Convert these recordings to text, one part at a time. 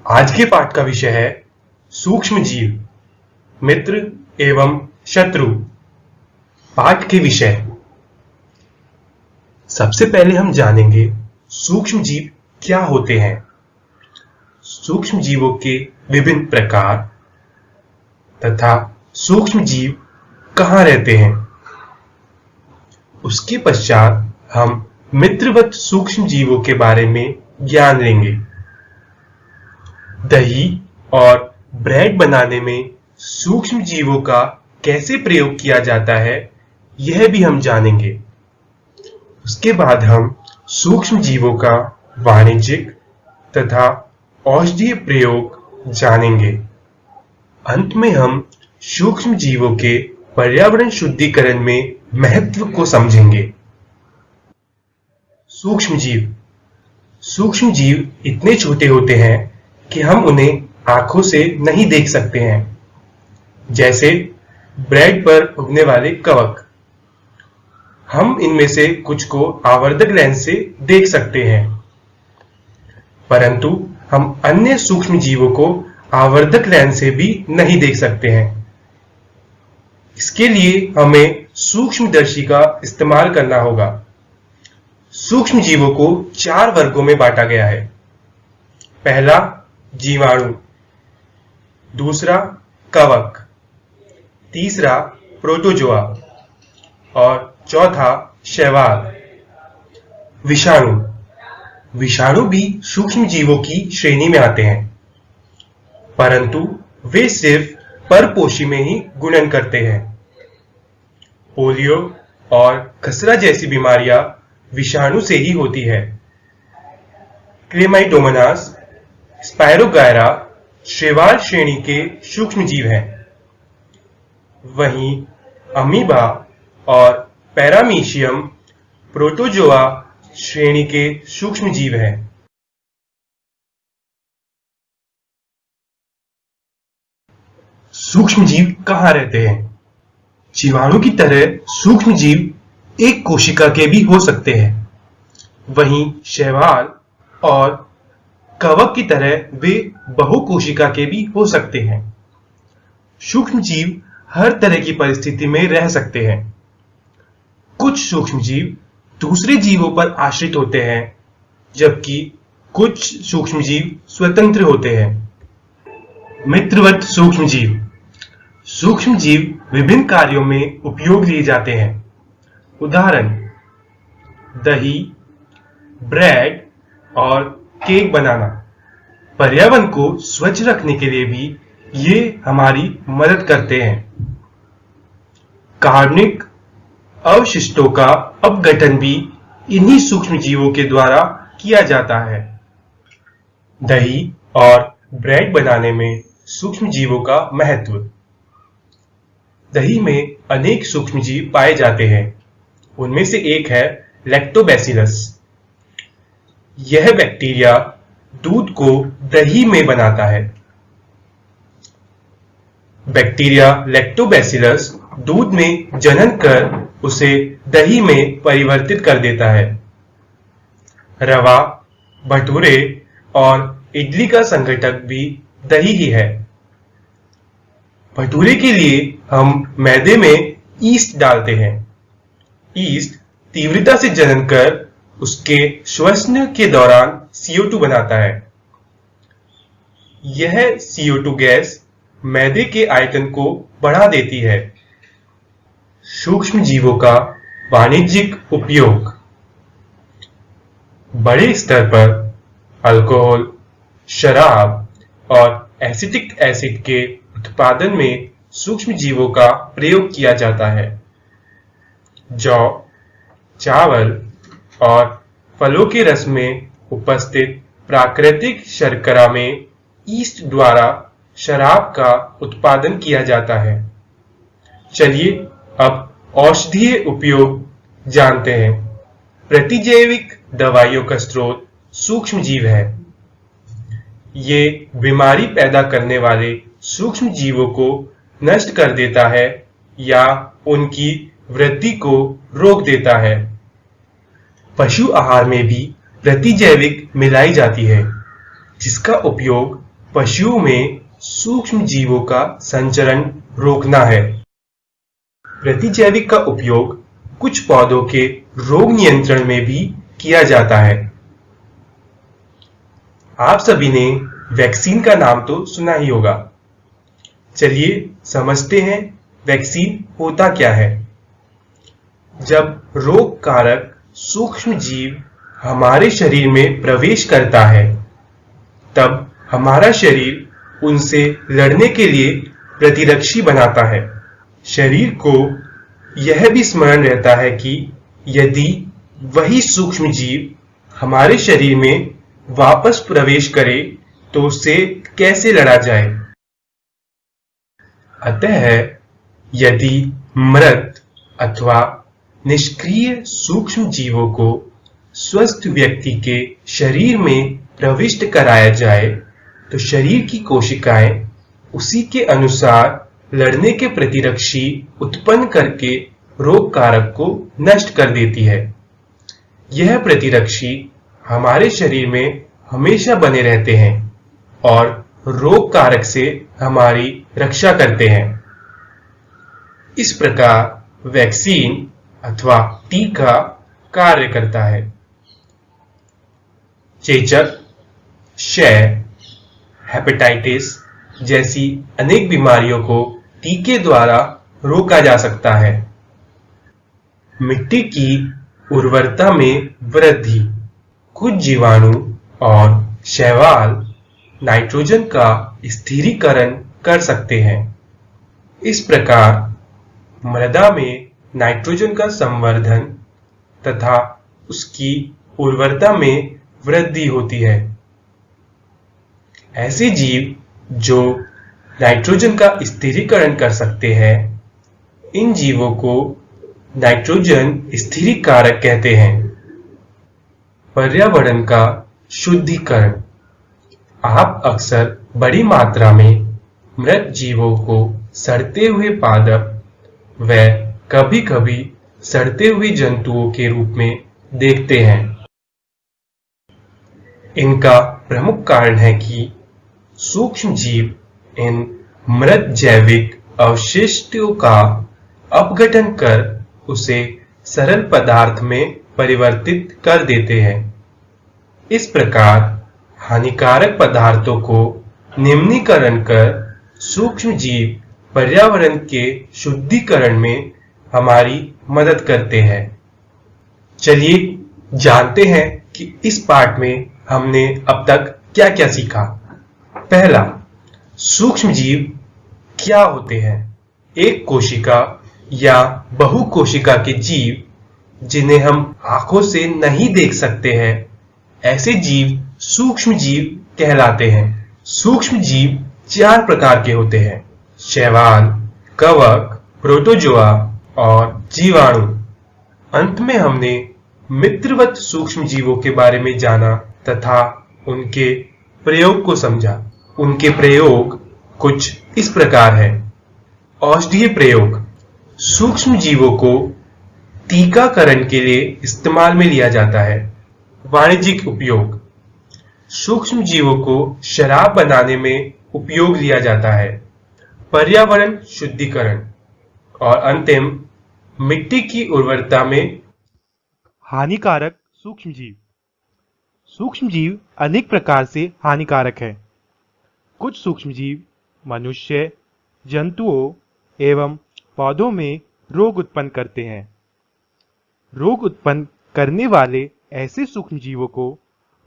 आज के पाठ का विषय है सूक्ष्म जीव, मित्र एवं शत्रु। पाठ के विषय, सबसे पहले हम जानेंगे सूक्ष्म जीव क्या होते हैं, सूक्ष्म जीवों के विभिन्न प्रकार तथा सूक्ष्म जीव कहाँ रहते हैं। उसके पश्चात हम मित्रवत सूक्ष्म जीवों के बारे में ज्ञान लेंगे। दही और ब्रेड बनाने में सूक्ष्म जीवों का कैसे प्रयोग किया जाता है, यह भी हम जानेंगे। उसके बाद हम सूक्ष्म जीवों का वाणिज्यिक तथा औषधीय प्रयोग जानेंगे। अंत में हम सूक्ष्म जीवों के पर्यावरण शुद्धिकरण में महत्व को समझेंगे। सूक्ष्म जीव इतने छोटे होते हैं कि हम उन्हें आंखों से नहीं देख सकते हैं, जैसे ब्रेड पर उगने वाले कवक। हम इनमें से कुछ को आवर्धक लेंस से देख सकते हैं, परंतु हम अन्य सूक्ष्म जीवों को आवर्धक लेंस से भी नहीं देख सकते हैं। इसके लिए हमें सूक्ष्मदर्शी का इस्तेमाल करना होगा। सूक्ष्म जीवों को 4 वर्गों में बांटा गया है। पहला जीवाणु, दूसरा कवक, तीसरा प्रोटोजोआ और चौथा शैवाल। विषाणु भी सूक्ष्म जीवों की श्रेणी में आते हैं, परंतु वे सिर्फ परपोषी में ही गुणन करते हैं। पोलियो और खसरा जैसी बीमारियां विषाणु से ही होती है। क्लेमाइडोमोनास, स्पायरोगायरा शैवाल श्रेणी के सूक्ष्म जीव हैं। वहीं अमीबा और पैरामीशियम प्रोटोजोआ श्रेणी के सूक्ष्म जीव हैं। सूक्ष्म जीव कहाँ रहते हैं? जीवाणु की तरह सूक्ष्म जीव एक कोशिका के भी हो सकते हैं। वहीं शैवाल और कवक की तरह वे बहुकोशिका के भी हो सकते हैं। सूक्ष्म जीव हर तरह की परिस्थिति में रह सकते हैं। कुछ सूक्ष्म जीव दूसरे जीवों पर आश्रित होते हैं, जबकि कुछ सूक्ष्म जीव स्वतंत्र होते हैं। मित्रवत सूक्ष्म जीव विभिन्न कार्यों में उपयोग लिए जाते हैं। उदाहरण, दही, ब्रेड और केक बनाना। पर्यावरण को स्वच्छ रखने के लिए भी ये हमारी मदद करते हैं। कार्बनिक अवशिष्टों का अपघटन भी इन्हीं सूक्ष्म जीवों के द्वारा किया जाता है। दही और ब्रेड बनाने में सूक्ष्म जीवों का महत्व। दही में अनेक सूक्ष्म जीव पाए जाते हैं। उनमें से एक है लैक्टोबैसिलस। यह बैक्टीरिया दूध को दही में बनाता है। बैक्टीरिया लैक्टोबैसिलस दूध में जनन कर उसे दही में परिवर्तित कर देता है। रवा, भटूरे और इडली का संघटक भी दही ही है। भटूरे के लिए हम मैदे में ईस्ट डालते हैं। ईस्ट तीव्रता से जनन कर उसके श्वसन के दौरान CO2 बनाता है। यह CO2 गैस मैदे के आयतन को बढ़ा देती है। सूक्ष्म जीवों का वाणिज्यिक उपयोग। बड़े स्तर पर अल्कोहल, शराब और एसिटिक एसिड के उत्पादन में सूक्ष्म जीवों का प्रयोग किया जाता है। जौ, चावल और फलों के रस में उपस्थित प्राकृतिक शर्करा में ईस्ट द्वारा शराब का उत्पादन किया जाता है। चलिए अब औषधीय उपयोग जानते हैं। प्रतिजैविक दवाइयों का स्रोत सूक्ष्म जीव है। ये बीमारी पैदा करने वाले सूक्ष्म जीवों को नष्ट कर देता है या उनकी वृद्धि को रोक देता है। पशु आहार में भी प्रतिजैविक मिलाई जाती है, जिसका उपयोग पशुओं में सूक्ष्म जीवों का संचरण रोकना है। प्रतिजैविक का उपयोग कुछ पौधों के रोग नियंत्रण में भी किया जाता है। आप सभी ने वैक्सीन का नाम तो सुना ही होगा। चलिए समझते हैं वैक्सीन होता क्या है। जब रोग कारक सूक्ष्म जीव हमारे शरीर में प्रवेश करता है, तब हमारा शरीर उनसे लड़ने के लिए प्रतिरक्षी बनाता है। शरीर को यह भी स्मरण रहता है कि यदि वही सूक्ष्म जीव हमारे शरीर में वापस प्रवेश करे तो उससे कैसे लड़ा जाए। अतः यदि मृत अथवा निष्क्रिय सूक्ष्म जीवों को स्वस्थ व्यक्ति के शरीर में प्रविष्ट कराया जाए तो शरीर की कोशिकाएं उसी के अनुसार लड़ने के प्रतिरक्षी उत्पन्न करके रोग कारक को नष्ट कर देती है। यह प्रतिरक्षी हमारे शरीर में हमेशा बने रहते हैं और रोग कारक से हमारी रक्षा करते हैं। इस प्रकार वैक्सीन अथवा टीका कार्य करता है। चेचक, क्षय, हेपेटाइटिस जैसी अनेक बीमारियों को टीके द्वारा रोका जा सकता है। मिट्टी की उर्वरता में वृद्धि। कुछ जीवाणु और शैवाल नाइट्रोजन का स्थिरीकरण कर सकते हैं। इस प्रकार मृदा में नाइट्रोजन का संवर्धन तथा उसकी उर्वरता में वृद्धि होती है। ऐसे जीव जो नाइट्रोजन का स्थिरीकरण कर सकते हैं, इन जीवों को नाइट्रोजन स्थिरीकारक कहते हैं। पर्यावरण का शुद्धिकरण। आप अक्सर बड़ी मात्रा में मृत जीवों को सड़ते हुए पादप व कभी-कभी सड़ते हुए जंतुओं के रूप में देखते हैं। इनका प्रमुख कारण है कि सूक्ष्म जीव इन मृत जैविक अवशिष्टों का अपघटन कर उसे सरल पदार्थ में परिवर्तित कर देते हैं। इस प्रकार हानिकारक पदार्थों को निम्नीकरण कर सूक्ष्म जीव पर्यावरण के शुद्धिकरण में हमारी मदद करते हैं। चलिए जानते हैं कि इस पाठ में हमने अब तक क्या क्या सीखा। पहला, सूक्ष्म जीव क्या होते हैं। एक कोशिका या बहुकोशिका के जीव जिन्हें हम आंखों से नहीं देख सकते हैं, ऐसे जीव सूक्ष्म जीव कहलाते हैं। सूक्ष्म जीव 4 प्रकार के होते हैं: शैवाल, कवक, प्रोटोजोआ और जीवाणु। अंत में हमने मित्रवत सूक्ष्म जीवों के बारे में जाना तथा उनके प्रयोग को समझा। उनके प्रयोग कुछ इस प्रकार है। औषधीय प्रयोग। सूक्ष्म जीवों को टीकाकरण के लिए इस्तेमाल में लिया जाता है। वाणिज्यिक उपयोग। सूक्ष्म जीवों को शराब बनाने में उपयोग लिया जाता है। पर्यावरण शुद्धिकरण। और अंतिम, मिट्टी की उर्वरता में हानिकारक सूक्ष्म जीव। सूक्ष्म जीव अनेक प्रकार से हानिकारक है। कुछ सूक्ष्म जीव मनुष्य, जंतुओं एवं पौधों में रोग उत्पन्न करते हैं। रोग उत्पन्न करने वाले ऐसे सूक्ष्म जीवों को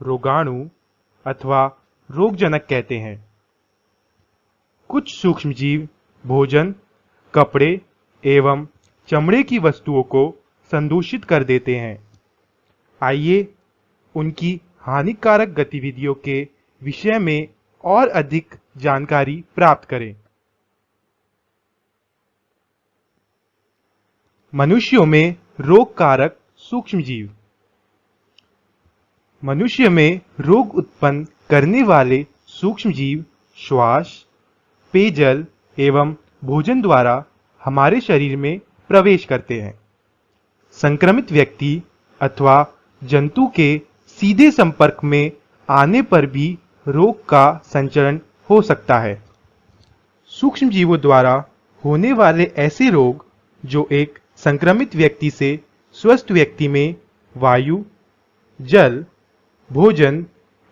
रोगाणु अथवा रोगजनक कहते हैं। कुछ सूक्ष्म जीव भोजन, कपड़े एवं चमड़े की वस्तुओं को संदूषित कर देते हैं। आइए उनकी हानिकारक गतिविधियों के विषय में और अधिक जानकारी प्राप्त करें। मनुष्यों में रोग कारक सूक्ष्म जीव। मनुष्य में रोग उत्पन्न करने वाले सूक्ष्म जीव श्वास, पेयजल एवं भोजन द्वारा हमारे शरीर में प्रवेश करते हैं। संक्रमित व्यक्ति अथवा जंतु के सीधे संपर्क में आने पर भी रोग का संचरण हो सकता है। सूक्ष्म जीवों द्वारा होने वाले ऐसे रोग जो एक संक्रमित व्यक्ति से स्वस्थ व्यक्ति में वायु, जल, भोजन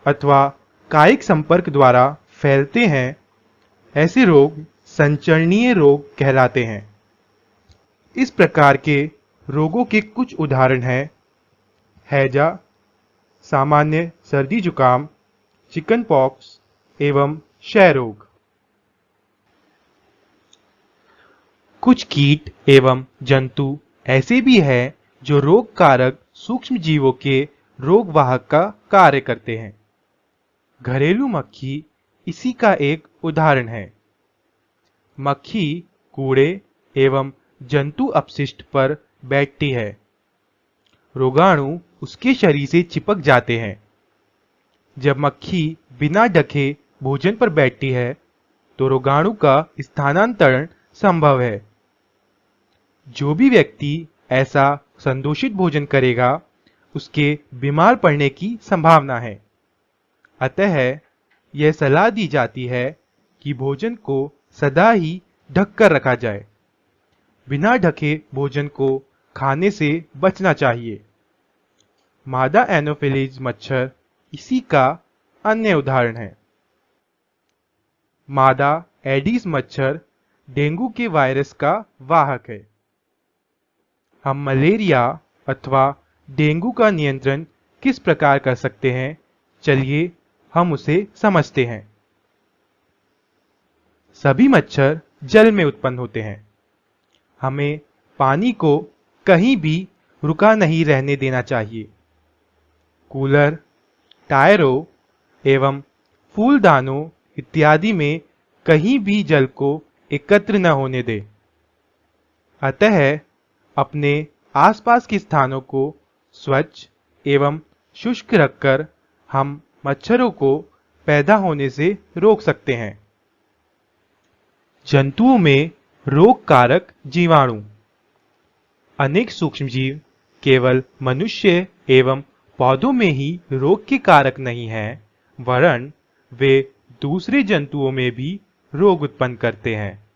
अथवा कायिक संपर्क द्वारा फैलते हैं, ऐसे रोग संचरणीय रोग कहलाते हैं। इस प्रकार के रोगों के कुछ उदाहरण हैं हैजा, सामान्य सर्दी जुकाम, चिकन पॉक्स एवं क्षय रोग। कुछ कीट एवं जंतु ऐसे भी हैं जो रोग कारक सूक्ष्म जीवों के रोग वाहक का कार्य करते हैं। घरेलू मक्खी इसी का एक उदाहरण है। मक्खी कूड़े एवं जंतु अपशिष्ट पर बैठती है। रोगाणु उसके शरीर से चिपक जाते हैं। जब मक्खी बिना ढके भोजन पर बैठती है तो रोगाणु का स्थानांतरण संभव है। जो भी व्यक्ति ऐसा संदूषित भोजन करेगा उसके बीमार पड़ने की संभावना है। अतः यह सलाह दी जाती है कि भोजन को सदा ही ढक कर रखा जाए। बिना ढके भोजन को खाने से बचना चाहिए। मादा एनोफिलीज मच्छर इसी का अन्य उदाहरण है। मादा एडीज मच्छर डेंगू के वायरस का वाहक है। हम मलेरिया अथवा डेंगू का नियंत्रण किस प्रकार कर सकते हैं, चलिए हम उसे समझते हैं। सभी मच्छर जल में उत्पन्न होते हैं। हमें पानी को कहीं भी रुका नहीं रहने देना चाहिए। कूलर, टायरों एवं फूलदानों इत्यादि में कहीं भी जल को एकत्र न होने दें। अतः अपने आसपास के स्थानों को स्वच्छ एवं शुष्क रखकर हम मच्छरों को पैदा होने से रोक सकते हैं। जंतुओं में रोग कारक जीवाणु। अनेक सूक्ष्मजीव केवल मनुष्य एवं पौधों में ही रोग के कारक नहीं हैं, वरन वे दूसरे जंतुओं में भी रोग उत्पन्न करते हैं।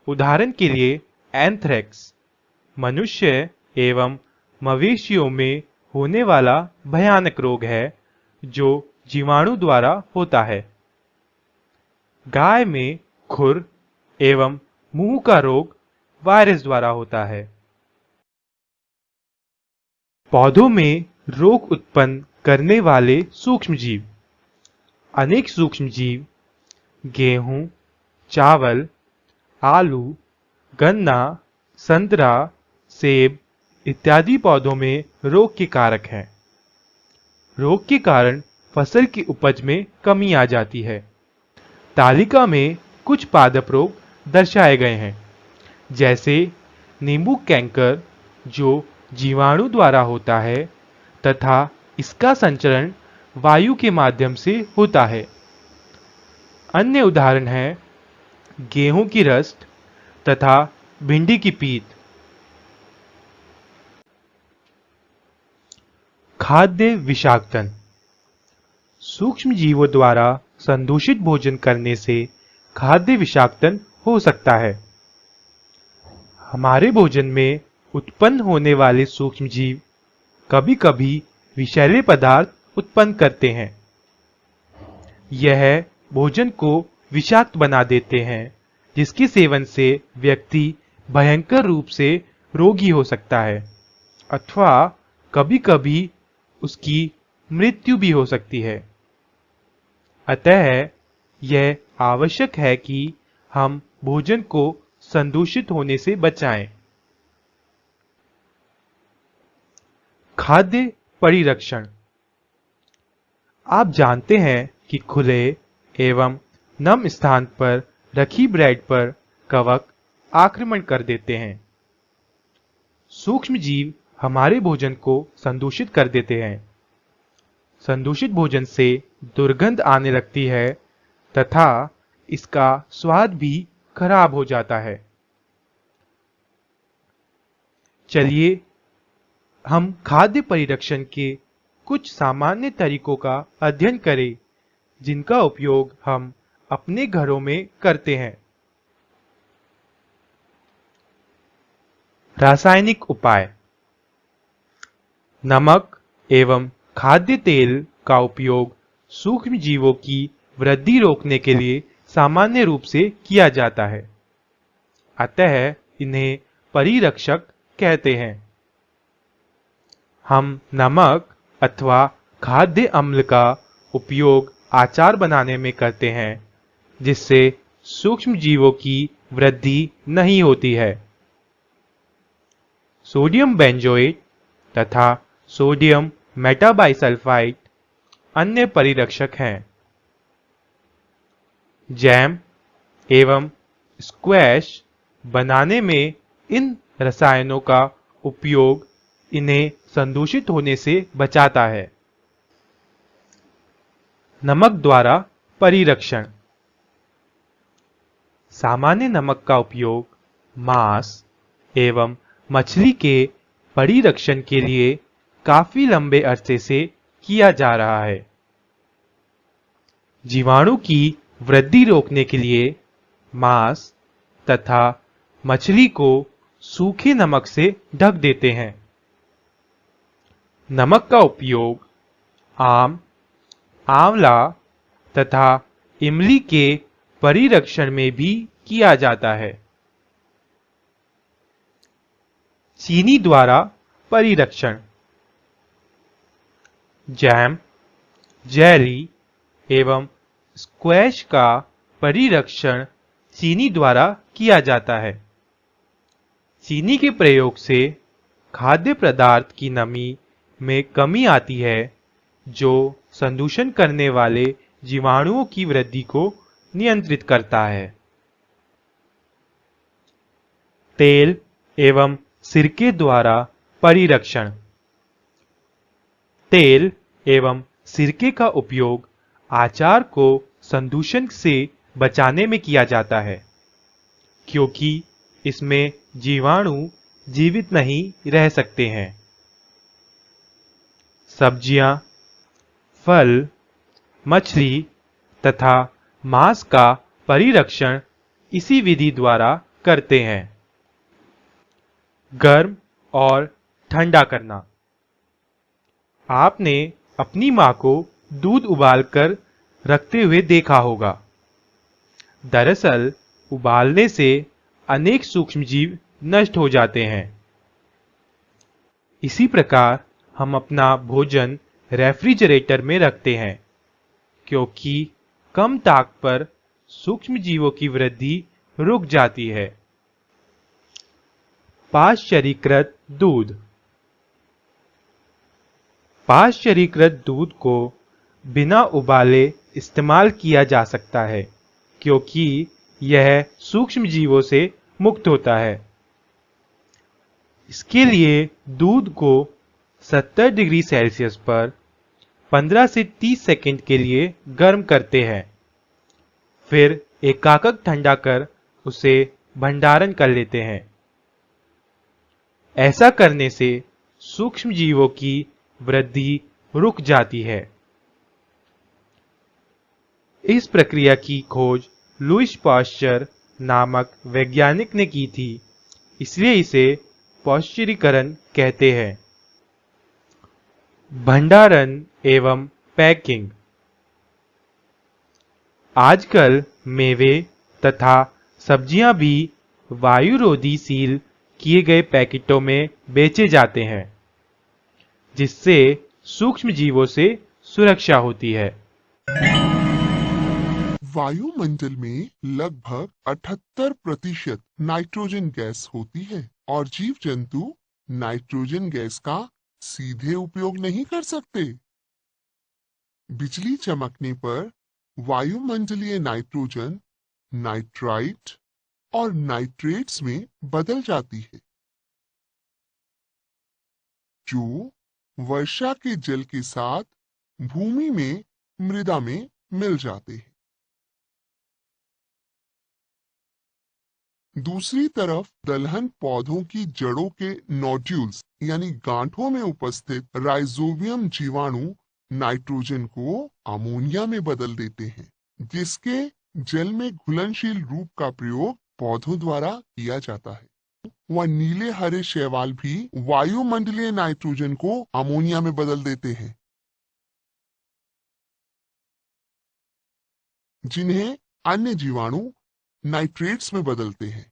उदाहरण के लिए एंथ्रेक्स मनुष्य एवं मवेशियों में होने वाला भयानक रोग है जो जीवाणु द्वारा होता है। गाय में खुर एवं मुंह का रोग वायरस द्वारा होता है। पौधों में रोग उत्पन्न करने वाले सूक्ष्मजीव। अनेक सूक्ष्मजीव गेहूं, चावल, आलू, गन्ना, संतरा, सेब इत्यादि पौधों में रोग के कारक हैं। रोग के कारण फसल की उपज में कमी आ जाती है। तालिका में कुछ पादप रोग दर्शाए गए हैं, जैसे नींबू कैंकर जो जीवाणु द्वारा होता है तथा इसका संचरण वायु के माध्यम से होता है। अन्य उदाहरण है गेहूं की रस्ट तथा भिंडी की पीत। खाद्य विषाक्तन। सूक्ष्म जीवों द्वारा संदूषित भोजन करने से खाद्य विषाक्तन हो सकता है। हमारे भोजन में उत्पन्न होने वाले सूक्ष्मजीव कभी-कभी विषैले पदार्थ उत्पन्न करते हैं। यह भोजन को विषाक्त बना देते हैं, जिसके सेवन से व्यक्ति भयंकर रूप से रोगी हो सकता है अथवा कभी-कभी उसकी मृत्यु भी हो सकती है। अतः यह आवश्यक है कि हम भोजन को संदूषित होने से बचाएं। खाद्य परिरक्षण। आप जानते हैं कि खुले एवं नम स्थान पर रखी ब्रेड पर कवक आक्रमण कर देते हैं। सूक्ष्म जीव हमारे भोजन को संदूषित कर देते हैं। संदूषित भोजन से दुर्गंध आने लगती है तथा इसका स्वाद भी खराब हो जाता है। चलिए हम खाद्य परिरक्षण के कुछ सामान्य तरीकों का अध्ययन करें, जिनका उपयोग हम अपने घरों में करते हैं। रासायनिक उपाय। नमक एवं खाद्य तेल का उपयोग सूक्ष्म जीवों की वृद्धि रोकने के लिए सामान्य रूप से किया जाता है, अतः इन्हें परिरक्षक कहते हैं। हम नमक अथवा खाद्य अम्ल का उपयोग अचार बनाने में करते हैं, जिससे सूक्ष्म जीवों की वृद्धि नहीं होती है। सोडियम बेंजोएट तथा सोडियम मेटाबाइसल्फाइड अन्य परिरक्षक हैं। जैम एवं स्क्वैश बनाने में इन रसायनों का उपयोग इन्हें संदूषित होने से बचाता है। नमक द्वारा परिरक्षण। सामान्य नमक का उपयोग मांस एवं मछली के परिरक्षण के लिए काफी लंबे अरसे से किया जा रहा है। जीवाणु की वृद्धि रोकने के लिए मांस तथा मछली को सूखे नमक से ढक देते हैं। नमक का उपयोग आम, आंवला तथा इमली के परिरक्षण में भी किया जाता है। चीनी द्वारा परिरक्षण। जैम, जेली एवं स्क्वैश का परिरक्षण चीनी द्वारा किया जाता है। चीनी के प्रयोग से खाद्य पदार्थ की नमी में कमी आती है, जो संदूषण करने वाले जीवाणुओं की वृद्धि को नियंत्रित करता है। तेल एवं सिरके द्वारा परिरक्षण। तेल एवं सिरके का उपयोग अचार को संदूषण से बचाने में किया जाता है, क्योंकि इसमें जीवाणु जीवित नहीं रह सकते हैं। सब्जियां, फल, मछली तथा मांस का परिरक्षण इसी विधि द्वारा करते हैं। गर्म और ठंडा करना। आपने अपनी मां को दूध उबालकर रखते हुए देखा होगा। दरअसल उबालने से अनेक सूक्ष्मजीव नष्ट हो जाते हैं। इसी प्रकार हम अपना भोजन रेफ्रिजरेटर में रखते हैं, क्योंकि कम ताप पर सूक्ष्मजीवों की वृद्धि रुक जाती है। पाश्चरीकृत दूध। पाश्चरीकृत दूध को बिना उबाले इस्तेमाल किया जा सकता है, क्योंकि यह सूक्ष्म जीवों से मुक्त होता है। इसके लिए दूध को 70 डिग्री सेल्सियस पर 15 से 30 सेकंड के लिए गर्म करते हैं, फिर एकाएक ठंडा कर उसे भंडारण कर लेते हैं। ऐसा करने से सूक्ष्म जीवों की वृद्धि रुक जाती है। इस प्रक्रिया की खोज लुईस पाश्चर नामक वैज्ञानिक ने की थी, इसलिए इसे पाश्चरीकरण कहते हैं। भंडारण एवं पैकिंग। आजकल मेवे तथा सब्जियां भी वायुरोधी सील किए गए पैकेटों में बेचे जाते हैं, जिससे सूक्ष्म जीवों से सुरक्षा होती है। वायुमंडल में लगभग 78% नाइट्रोजन गैस होती है और जीव जंतु नाइट्रोजन गैस का सीधे उपयोग नहीं कर सकते। बिजली चमकने पर वायुमंडलीय नाइट्रोजन नाइट्राइट और नाइट्रेट्स में बदल जाती है, जो वर्षा के जल के साथ भूमि में मृदा में मिल जाते हैं। दूसरी तरफ दलहन पौधों की जड़ों के नोड्यूल्स यानी गांठों में उपस्थित राइजोबियम जीवाणु नाइट्रोजन को अमोनिया में बदल देते हैं, जिसके जल में घुलनशील रूप का प्रयोग पौधों द्वारा किया जाता है। वह नीले हरे शैवाल भी वायुमंडलीय नाइट्रोजन को अमोनिया में बदल देते हैं, जिन्हें अन्य जीवाणु नाइट्रेट्स में बदलते हैं।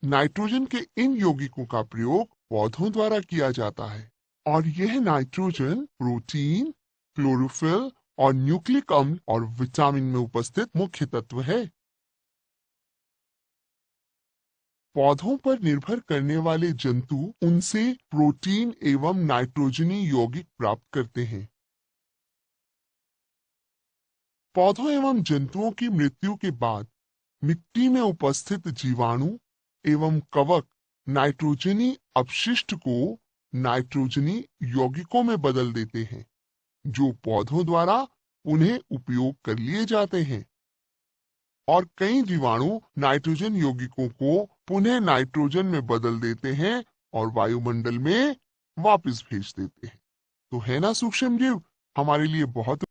नाइट्रोजन के इन यौगिकों का प्रयोग पौधों द्वारा किया जाता है और यह नाइट्रोजन प्रोटीन, क्लोरोफिल और न्यूक्लिक अम्ल और विटामिन में उपस्थित मुख्य तत्व है। पौधों पर निर्भर करने वाले जंतु उनसे प्रोटीन एवं नाइट्रोजनी यौगिक प्राप्त करते हैं। पौधों एवं जंतुओं की मृत्यु के बाद मिट्टी में उपस्थित जीवाणु एवं कवक नाइट्रोजनी अपशिष्ट को नाइट्रोजनी यौगिकों में बदल देते हैं, जो पौधों द्वारा उन्हें उपयोग कर लिए जाते हैं। और कई जीवाणु नाइट्रोजन यौगिकों को पुनः नाइट्रोजन में बदल देते हैं और वायुमंडल में वापस भेज देते हैं। तो है ना सूक्ष्म जीव हमारे लिए बहुत